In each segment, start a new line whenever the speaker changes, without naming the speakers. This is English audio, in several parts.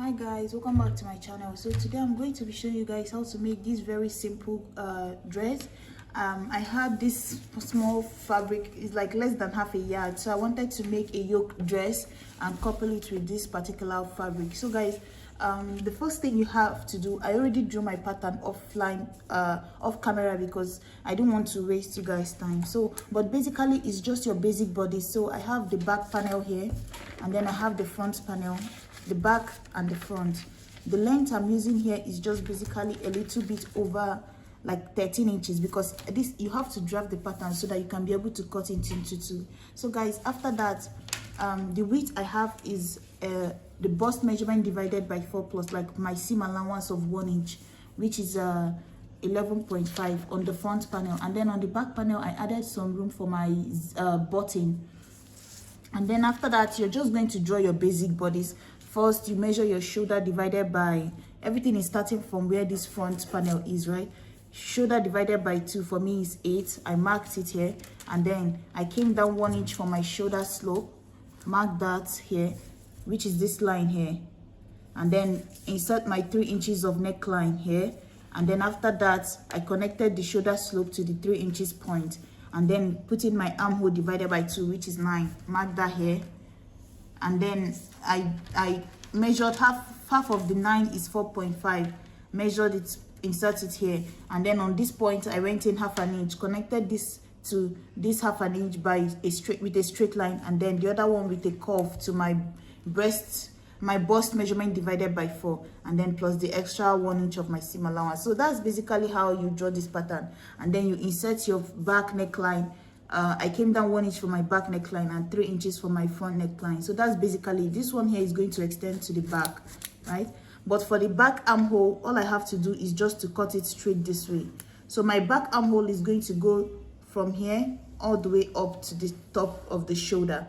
Hi guys, welcome back to my channel. So today I'm going to be showing you guys how to make this very simple dress. I had this small fabric, it's like less than half a yard, so I wanted to make a yoke dress and couple it with this particular fabric. So guys, the first thing you have to do, I already drew my pattern offline, off camera, because I don't want to waste you guys time. So but basically it's just your basic body. So I have the back panel here, and then I have the front panel, the back and the front. The length I'm using here is just basically a little bit over like 13 inches, because this you have to draft the pattern so that you can be able to cut it into two. So guys, after that, the width I have is the bust measurement divided by 4 plus like my seam allowance of 1 inch, which is 11.5 on the front panel. And then on the back panel I added some room for my button. And then after that, you're just going to draw your basic bodies. First, you measure your shoulder divided by, everything is starting from where this front panel is, right? Shoulder divided by 2 for me is 8. I marked it here, and then I came down 1 inch for my shoulder slope, mark that here, which is this line here, and then insert my 3 inches of neckline here. And then after that, I connected the shoulder slope to the 3 inches point, and then put in my armhole divided by 2, which is 9. Mark that here. And then I measured half of the 9 is 4.5. Measured it, insert it here, and then on this point I went in half an inch, connected this to this half an inch by a straight line, and then the other one with a curve to my bust measurement divided by 4, and then plus the extra 1 inch of my seam allowance. So that's basically how you draw this pattern. And then you insert your back neckline. I came down 1 inch for my back neckline and 3 inches for my front neckline. So that's basically, this one here is going to extend to the back, right? But for the back armhole, all I have to do is just to cut it straight this way. So my back armhole is going to go from here all the way up to the top of the shoulder.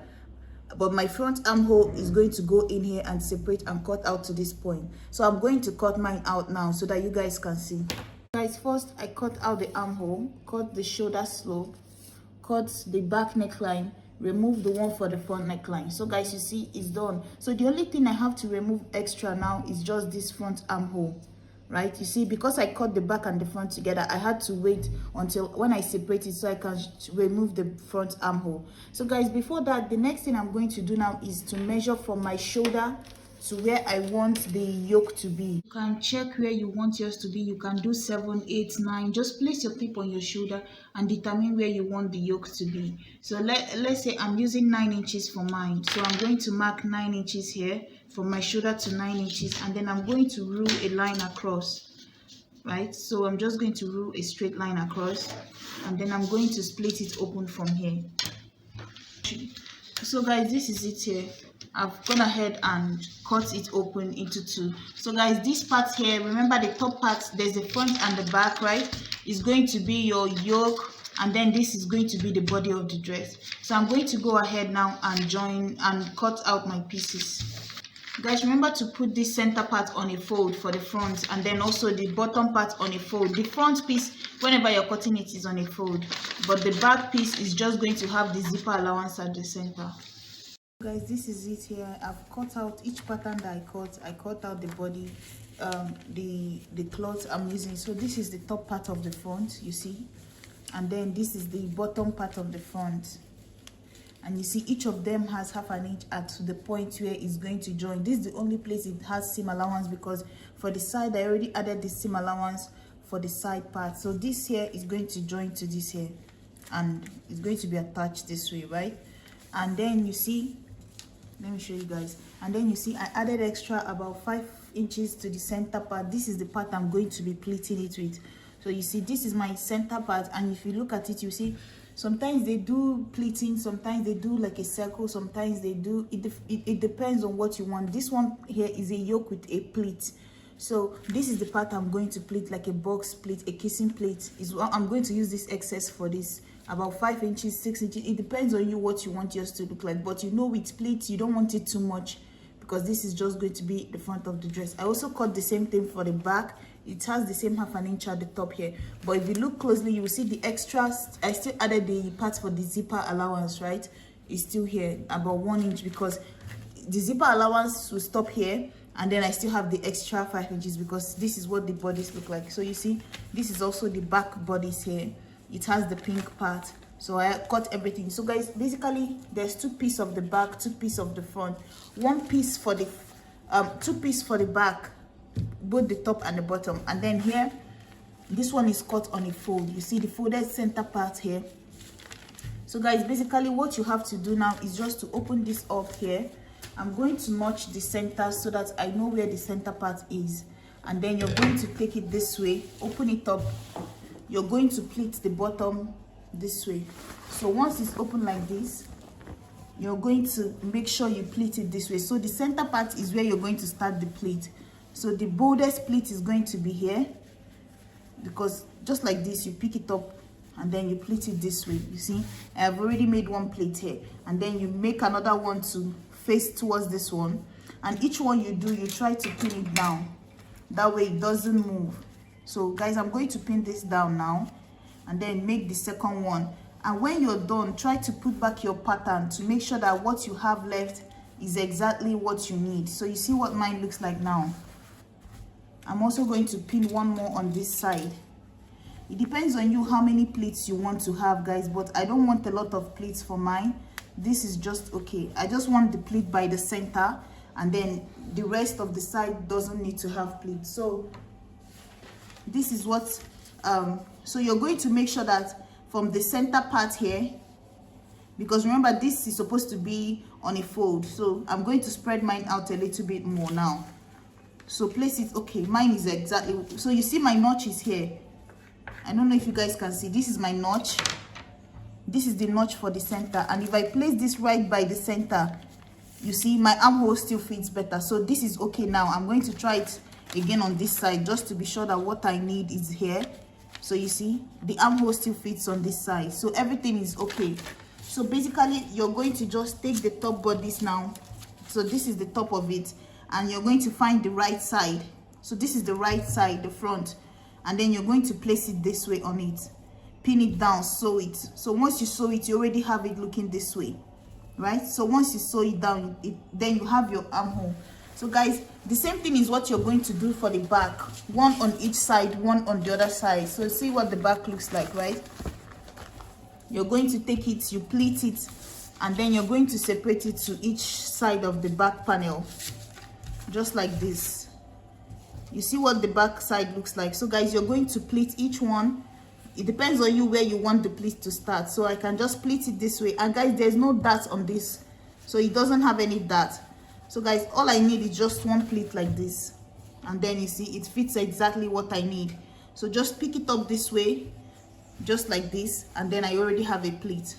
But my front armhole is going to go in here and separate and cut out to this point. So I'm going to cut mine out now so that you guys can see. Guys, first I cut out the armhole, cut the shoulder slope, cut the back neckline, remove the one for the front neckline. So guys, you see it's done. So the only thing I have to remove extra now is just this front armhole, right? You see, because I cut the back and the front together, I had to wait until when I separate it so I can remove the front armhole. So guys, before that, the next thing I'm going to do now is to measure from my shoulder to where I want the yoke to be. You can check where you want yours to be. You can do 7, 8, 9. Just place your tape on your shoulder and determine where you want the yoke to be. So let's say I'm using 9 inches for mine. So I'm going to mark 9 inches here from my shoulder to 9 inches, and then I'm going to rule a line across, right? So I'm just going to rule a straight line across, and then I'm going to split it open from here. So guys, this is it here. I've gone ahead and cut it open into 2. So guys, this part here, remember the top part, there's the front and the back, right? Is going to be your yoke, and then this is going to be the body of the dress. So I'm going to go ahead now and join and cut out my pieces. Guys, remember to put this center part on a fold for the front, and then also the bottom part on a fold. The front piece, whenever you're cutting it, is on a fold, but the back piece is just going to have the zipper allowance at the center. Guys, this is it here. I've cut out each pattern that I cut out the body, the cloth I'm using. So this is the top part of the front, you see, and then this is the bottom part of the front. And you see each of them has half an inch at the point where it's going to join. This is the only place it has seam allowance, because for the side I already added the seam allowance for the side part. So this here is going to join to this here, and it's going to be attached this way, right? And then you see, let me show you guys, and then you see I added extra about 5 inches to the center part. This is the part I'm going to be pleating it with. So you see, this is my center part, and if you look at it, you see sometimes they do pleating, sometimes they do like a circle, sometimes they do it depends on what you want. This one here is a yoke with a pleat. So this is the part I'm going to pleat, like a box pleat, a kissing pleat. I'm going to use this excess for this, about 5 inches, 6 inches. It depends on you what you want yours to look like, but you know, with pleats you don't want it too much, because this is just going to be the front of the dress. I also cut the same thing for the back. It has the same half an inch at the top here, but if you look closely, you will see the extras. I still added the part for the zipper allowance, right? It's still here, about 1 inch, because the zipper allowance will stop here, and then I still have the extra 5 inches because this is what the bodice look like. So you see, this is also the back bodice here. It has the pink part, so I cut everything. So guys, basically there's 2 pieces of the back, 2 pieces of the front, 1 piece for the 2 pieces for the back, both the top and the bottom. And then here, this one is cut on a fold. You see the folded center part here. So guys, basically what you have to do now is just to open this up here. I'm going to notch the center so that I know where the center part is, and then you're going to take it this way, open it up. You're going to pleat the bottom this way. So once it's open like this, you're going to make sure you pleat it this way. So the center part is where you're going to start the pleat. So the boldest pleat is going to be here, because just like this, you pick it up and then you pleat it this way. You see, I have already made 1 pleat here, and then you make another one to face towards this one, and each one you do, you try to pin it down, that way it doesn't move. So guys, I'm going to pin this down now, and then make the second one. And when you're done, try to put back your pattern to make sure that what you have left is exactly what you need. So you see what mine looks like now. I'm also going to pin 1 more on this side. It depends on you how many pleats you want to have, guys, but I don't want a lot of pleats for mine. This is just okay. I just want the pleat by the center, and then the rest of the side doesn't need to have pleats. So this is what so you're going to make sure that from the center part here, because remember this is supposed to be on a fold, so I'm going to spread mine out a little bit more now. So place it, okay, mine is exactly, so you see my notch is here. I don't know if you guys can see, this is my notch. This is the notch for the center, and if I place this right by the center, you see my armhole still fits better. So this is okay now. I'm going to try it again on this side just to be sure that what I need is here. So you see the armhole still fits on this side, so everything is okay. So basically you're going to just take the top bodice now. So this is the top of it, and you're going to find the right side. So this is the right side, the front, and then you're going to place it this way on it, pin it down, sew it. So once you sew it, you already have it looking this way, right? So once you sew it down, then you have your armhole. So guys, the same thing is what you're going to do for the back, 1 on each side, 1 on the other side. So see what the back looks like, right? You're going to take it, you pleat it, and then you're going to separate it to each side of the back panel, just like this. You see what the back side looks like. So guys, you're going to pleat each one. It depends on you where you want the pleat to start. So I can just pleat it this way, and guys, there's no dart on this, so it doesn't have any dart. So guys, all I need is just 1 pleat like this, and then you see it fits exactly what I need. So just pick it up this way, just like this, and then I already have a pleat,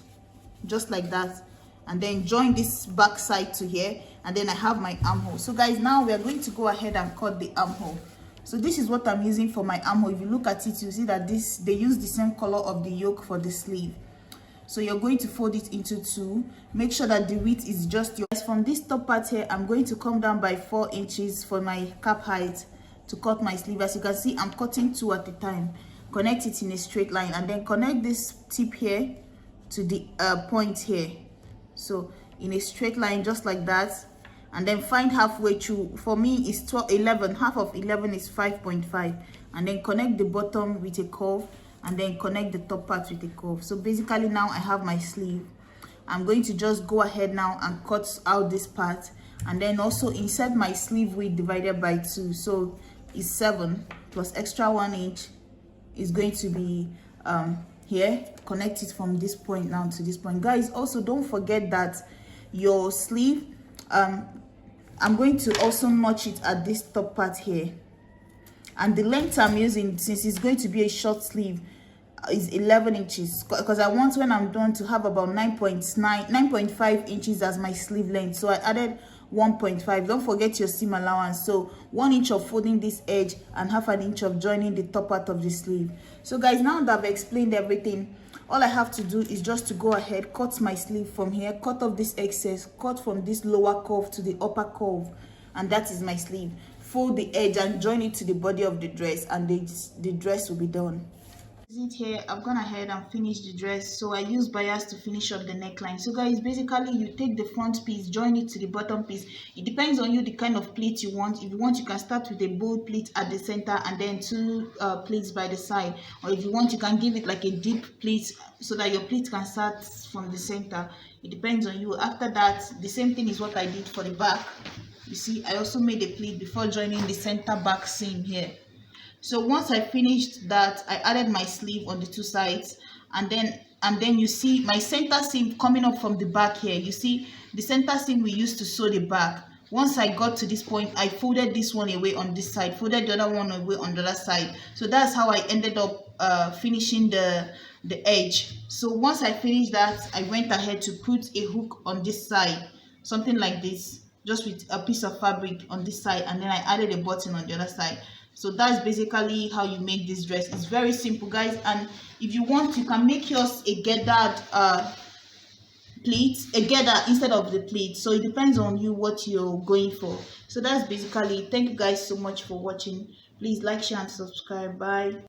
just like that. And then join this back side to here, and then I have my armhole. So guys, now we are going to go ahead and cut the armhole. So this is what I'm using for my armhole. If you look at it, you see that they use the same color of the yoke for the sleeve. So you're going to fold it into 2. Make sure that the width is just yours. From this top part here, I'm going to come down by 4 inches for my cap height to cut my sleeve. As you can see, I'm cutting 2 at a time. Connect it in a straight line, and then connect this tip here to the point here. So in a straight line, just like that, and then find halfway through. For me, it's 11. Half of 11 is 5.5, and then connect the bottom with a curve, and then connect the top part with a curve. So basically now I have my sleeve. I'm going to just go ahead now and cut out this part, and then also insert my sleeve width divided by 2. So it's 7 plus extra 1 inch is going to be here. Connect it from this point now to this point. Guys, also don't forget that your sleeve, I'm going to also notch it at this top part here, and the length I'm using, since it's going to be a short sleeve, is 11 inches, because I want, when I'm done, to have about 9.5 inches as my sleeve length. So I added 1.5. Don't forget your seam allowance. So 1 inch of folding this edge and half an inch of joining the top part of the sleeve. So guys, now that I've explained everything, all I have to do is just to go ahead, cut my sleeve from here, cut off this excess, cut from this lower curve to the upper curve, and that is my sleeve. Fold the edge and join it to the body of the dress, and the dress will be done. It here, I've gone ahead and finished the dress, so I use bias to finish up the neckline. So guys, basically you take the front piece, join it to the bottom piece. It depends on you the kind of pleat you want. If you want, you can start with a bold pleat at the center and then two pleats by the side, or if you want, you can give it like a deep pleat so that your pleat can start from the center. It depends on you. After that, the same thing is what I did for the back. You see, I also made a pleat before joining the center back seam here. So once I finished that, I added my sleeve on the two sides, and then you see my center seam coming up from the back here. You see the center seam we used to sew the back. Once I got to this point, I folded this one away on this side, folded the other one away on the other side. So that's how I ended up finishing the edge. So once I finished that, I went ahead to put a hook on this side, something like this, just with a piece of fabric on this side, and then I added a button on the other side. So that's basically how you make this dress. It's very simple, guys, and if you want, you can make yours a gathered pleat, a gather instead of the pleat. So it depends on you what you're going for. So that's basically it. Thank you guys so much for watching. Please like, share, and subscribe. Bye.